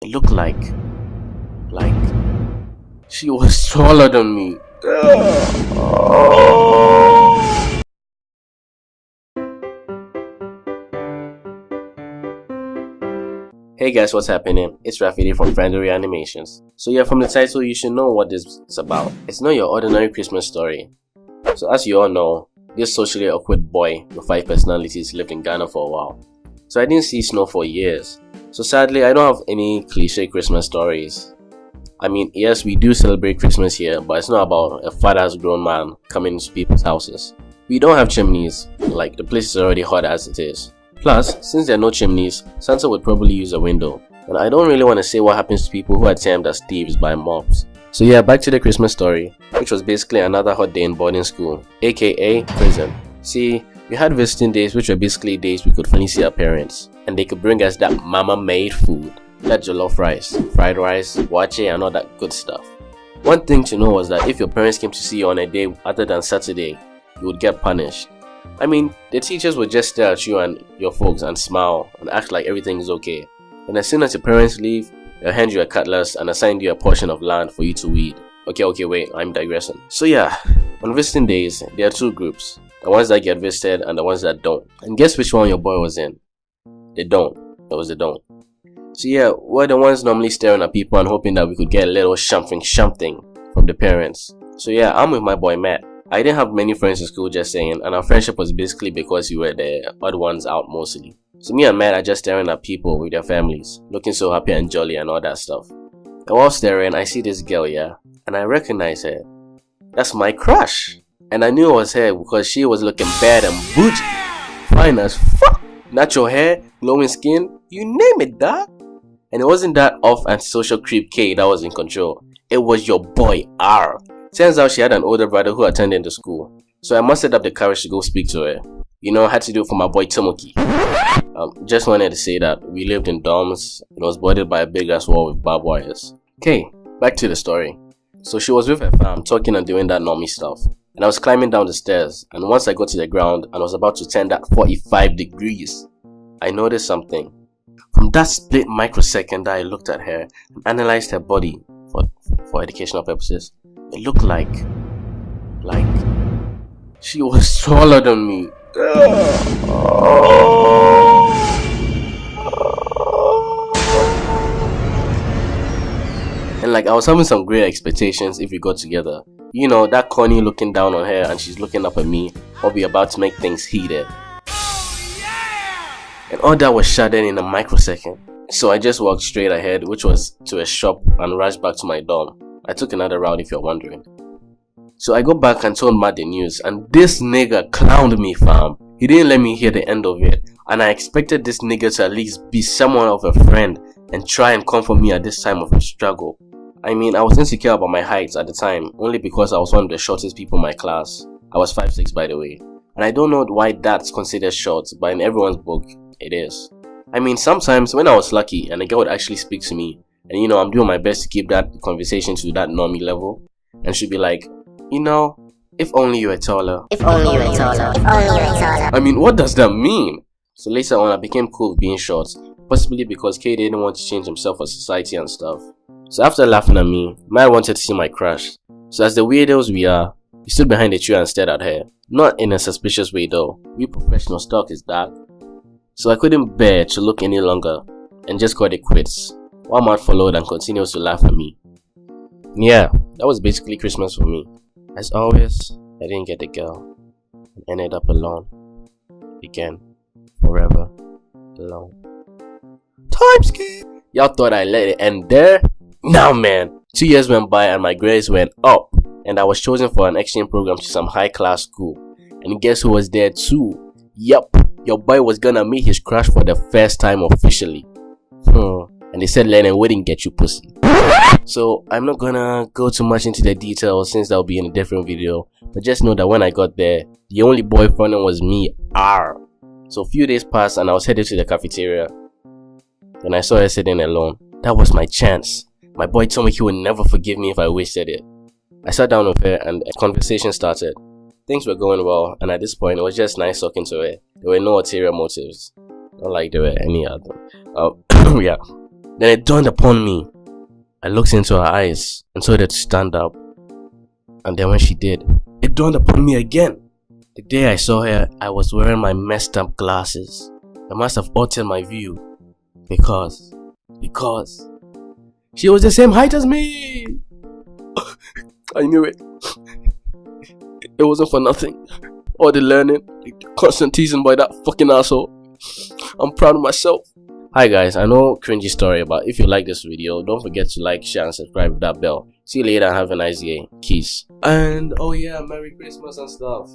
It looked like she was taller than me. Hey guys, what's happening? It's Rafidi from Friendly Animations. So yeah, from the title you should know what this is about. It's not your ordinary Christmas story. So as you all know, this socially awkward boy with 5 personalities lived in Ghana for a while. So I didn't see snow for years. So sadly, I don't have any cliche Christmas stories. I mean, yes, we do celebrate Christmas here, but it's not about a fat-ass grown man coming into people's houses. We don't have chimneys, like the place is already hot as it is. Plus, since there are no chimneys, Santa would probably use a window. And I don't really want to say what happens to people who are termed as thieves by mobs. So yeah, back to the Christmas story, which was basically another hot day in boarding school, aka prison. See, we had visiting days, which were basically days we could finally see our parents, and they could bring us that mama-made food. That jollof rice, fried rice, wache and all that good stuff. One thing to know was that if your parents came to see you on a day other than Saturday, you would get punished. I mean, the teachers would just stare at you and your folks and smile and act like everything is okay. And as soon as your parents leave, they'll hand you a cutlass and assign you a portion of land for you to weed. Okay, wait, I'm digressing. So yeah, on visiting days, there are 2 groups. The ones that get visited and the ones that don't. And guess which one your boy was in? They don't. It was the don't. So yeah, we're the ones normally staring at people and hoping that we could get a little something from the parents. So yeah, I'm with my boy Matt. I didn't have many friends in school, just saying, and our friendship was basically because we were the odd ones out mostly. So me and Matt are just staring at people with their families, looking so happy and jolly and all that stuff. And while staring, I see this girl, yeah, and I recognize her. That's my crush. And I knew it was her because she was looking bad and bougie. Fine as fuck. Natural hair, glowing skin, you name it, dog. And it wasn't that off antisocial creep K that was in control. It was your boy R. Turns out she had an older brother who attended the school. So I mustered up the courage to go speak to her. You know, I had to do it for my boy Tomoki. Just wanted to say that we lived in dorms. It was bordered by a big ass wall with barbed wires. Okay, back to the story. So she was with her fam, talking and doing that normie stuff. And I was climbing down the stairs, and once I got to the ground and was about to turn that 45 degrees, I noticed something. From that split microsecond that I looked at her and analyzed her body for educational purposes, it looked like she was taller than me. And like I was having some great expectations if we got together. You know, that Connie looking down on her and she's looking up at me, or we about to make things heated. And all that was shattered in a microsecond. So I just walked straight ahead, which was to a shop, and rushed back to my dorm. I took another route if you're wondering. So I go back and told Matt the news, and this nigga clowned me, fam. He didn't let me hear the end of it, and I expected this nigga to at least be someone of a friend and try and comfort me at this time of a struggle. I mean, I was insecure about my height at the time, only because I was one of the shortest people in my class. I was 5'6" by the way, and I don't know why that's considered short, but in everyone's book, it is. I mean, sometimes when I was lucky and a girl would actually speak to me, and you know, I'm doing my best to keep that conversation to that normie level, and she'd be like, you know, if only you were taller. If only you were taller. If only you were taller. I mean, what does that mean? So later on, I became cool with being short, possibly because K didn't want to change himself for society and stuff. So after laughing at me, Maya wanted to see my crush. So as the weirdos we are, we stood behind a tree and stared at her. Not in a suspicious way though. We professional Stalk is dark. So I couldn't bear to look any longer and just called it quits. While Matt followed and continued to laugh at me. Yeah, that was basically Christmas for me. As always, I didn't get the girl and ended up alone. Again, forever alone. Time skip! Y'all thought I let it end there? Nah man, 2 years went by and my grades went up, and I was chosen for an exchange program to some high class school. And guess who was there too? Yup, your boy was gonna meet his crush for the first time officially. And they said learning wouldn't get you pussy. So I'm not gonna go too much into the details since that'll be in a different video, but just know that when I got there, the only boy fronting was me, R. So a few days passed and I was headed to the cafeteria. Then I saw her sitting alone. That was my chance. My boy told me he would never forgive me if I wasted it. I sat down with her and a conversation started. Things were going well, and at this point it was just nice talking to her. There were no ulterior motives. Not like there were any other. Yeah. Then it dawned upon me. I looked into her eyes and told her to stand up. And then when she did, it dawned upon me again. The day I saw her, I was wearing my messed up glasses. I must have altered my view. Because she was the same height as me. I knew it. It wasn't for nothing. All the learning, constant teasing by that fucking asshole. I'm proud of myself. Hi guys, I know cringy story, but if you like this video, don't forget to like, share and subscribe with that bell. See you later and have a nice day. Keace. And oh yeah, Merry Christmas and stuff.